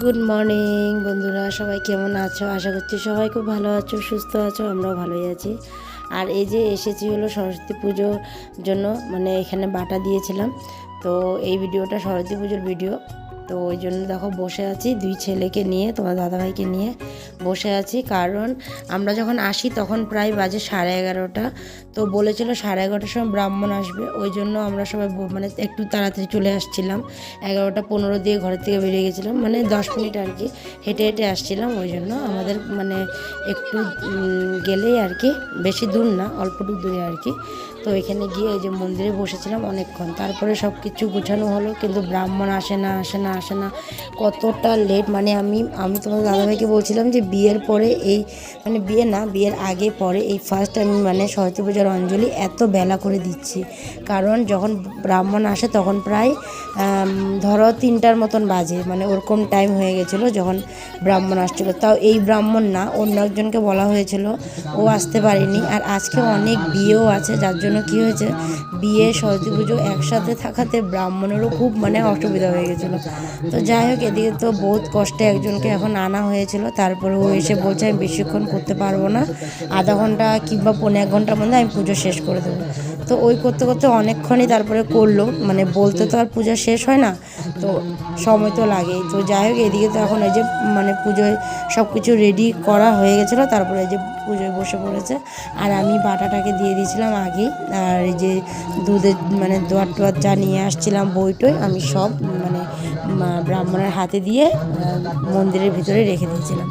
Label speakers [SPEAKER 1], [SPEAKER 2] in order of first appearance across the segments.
[SPEAKER 1] Good morning বন্ধুরা, সবাই কেমন আছো? আশা করছি সবাই খুব ভালো আছো, সুস্থ আছো। আমরাও ভালোই আছি। আর এই যে এসেছি হলো সরস্বতী পুজোর জন্য, মানে এখানে বাটা দিয়েছিলাম। তো এই ভিডিওটা সরস্বতী পুজোর ভিডিও। তো ওই জন্য দেখো বসে আছি, দুই ছেলেকে নিয়ে, তোমার দাদাভাইকে নিয়ে বসে আছি। কারণ আমরা যখন আসি তখন প্রায় বাজে 11:30। তো বলেছিল 11:30টার সময় ব্রাহ্মণ আসবে, ওই জন্য আমরা সবাই মানে একটু তাড়াতাড়ি চলে আসছিলাম। 11:15 দিয়ে ঘরের থেকে বেরিয়ে গেছিলাম, মানে 10 মিনিট আর কি হেঁটে হেঁটে আসছিলাম। ওই জন্য আমাদের মানে একটু গেলেই আর কি, বেশি দূর না, অল্পটুকু দূরে আর কি। তো এখানে গিয়ে এই যে মন্দিরে বসেছিলাম অনেকক্ষণ, তারপরে সব কিছু গোছানো হলো, কিন্তু ব্রাহ্মণ আসে না। কতটা লেট, মানে আমি তোমার দাদাভাইকে বলছিলাম যে বিয়ের পরে এই, মানে বিয়ে না, বিয়ের আগে পরে এই ফার্স্ট আমি মানে সরস্বতী পূজার অঞ্জলি এত বেলা করে দিচ্ছি। কারণ যখন ব্রাহ্মণ আসে তখন প্রায় ধরো 3টার মতন বাজে, মানে ওরকম টাইম হয়ে গেছিলো যখন ব্রাহ্মণ আসছিলো। তাও এই ব্রাহ্মণ না, অন্য একজনকে বলা হয়েছিল, ও আসতে পারেনি। আর আজকে অনেক বিয়েও আছে, যার জন্য কি হয়েছে, বিয়ে সরস্বতী পুজো একসাথে থাকাতে ব্রাহ্মণেরও খুব মানে অসুবিধা হয়ে গেছিলো। তো যাই হোক, এদিকে তো বহুত কষ্টে একজনকে এখন আনা হয়েছিল। তারপরে ও এসে বলছে আমি বেশিক্ষণ করতে পারবো না, আধা ঘন্টা কিংবা 1.5 ঘন্টার মধ্যে আমি পুজো শেষ করে দেবো। তো ওই করতে করতে অনেকক্ষণই তারপরে করলো, মানে বলতে তো আর পূজা শেষ হয় না, তো সময় তো লাগেই। তো যাই হোক, এদিকে তো এখন এই যে মানে পুজোয় সব কিছু রেডি করা হয়ে গেছিলো, তারপরে এই যে পুজোয় বসে পড়েছে। আর আমি বাটাটাকে দিয়ে দিয়েছিলাম আগেই। আর এই যে দুধের মানে দোয়ার টোয়ার যা নিয়ে আসছিলাম, বইটই আমি সব মানে ব্রাহ্মণের হাতে দিয়ে মন্দিরের ভিতরে রেখে দিয়েছিলাম।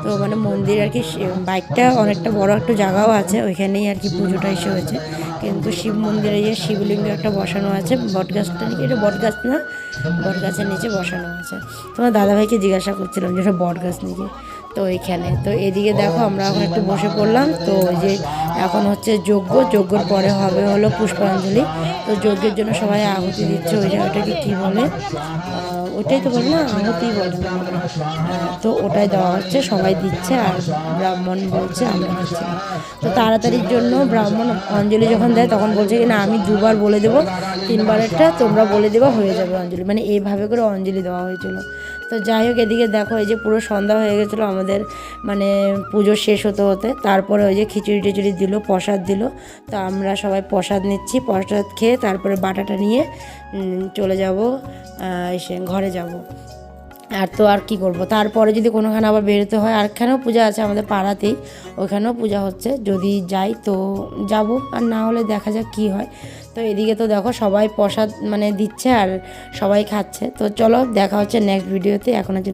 [SPEAKER 1] তো মানে মন্দির আর কি, বাইকটা অনেকটা বড় একটা জায়গাও আছে, ওইখানেই আর কি পুজোটা এসে হয়েছে। কিন্তু শিব মন্দিরে যে শিবলিঙ্গ একটা বসানো আছে, বটগাছটা নাকি, এটা বটগাছ না, বটগাছের নিচে বসানো আছে। তোমার দাদাভাইকে জিজ্ঞাসা করছিলাম যে এটা বটগাছ নাকি। তো এইখানে তো এদিকে দেখো আমরা এখন একটু বসে পড়লাম। তো ওই যে এখন হচ্ছে যজ্ঞর পরে হবে হলো পুষ্পাঞ্জলি। তো যজ্ঞের জন্য সবাই আহুতি দিচ্ছে, ওই জায়গাটাকে কী বলে, ওটাই তো বলে না, আহুতি বলে। তো ওটাই দেওয়া হচ্ছে, সবাই দিচ্ছে, আর ব্রাহ্মণ বলছে আমরা দিচ্ছি না। তো তাড়াতাড়ির জন্য ব্রাহ্মণ অঞ্জলি যখন দেয় তখন বলছে কি না, আমি 2বার বলে দেবো, 3বারেরটা তোমরা বলে দেবো, হয়ে যাবে অঞ্জলি, মানে এইভাবে করে অঞ্জলি দেওয়া হয়েছিল। তো যাই হোক, এদিকে দেখো এই যে পুরো সন্ধ্যা হয়ে গেছিলো আমাদের, মানে পুজো শেষ হতে হতে। তারপরে ওই যে খিচুড়ি টিচুড়ি দিল, প্রসাদ দিল। তো আমরা সবাই প্রসাদ নিচ্ছি, প্রসাদ খেয়ে তারপরে বাটাটা নিয়ে চলে যাব, এসে ঘরে যাব। আর তো আর কি করব, তারপরে যদি কোনোখানে আবার বেরোতে হয়, আরেকখানেও পূজা আছে আমাদের পাড়াতেই, ওইখানেও পূজা হচ্ছে, যদি যাই তো যাব, আর না হলে দেখা যাক কী হয়। তো এদিকে তো দেখো সবাই প্রসাদ মানে দিচ্ছে আর সবাই খাচ্ছে। তো চলো, দেখা হচ্ছে নেক্সট ভিডিওতে। এখন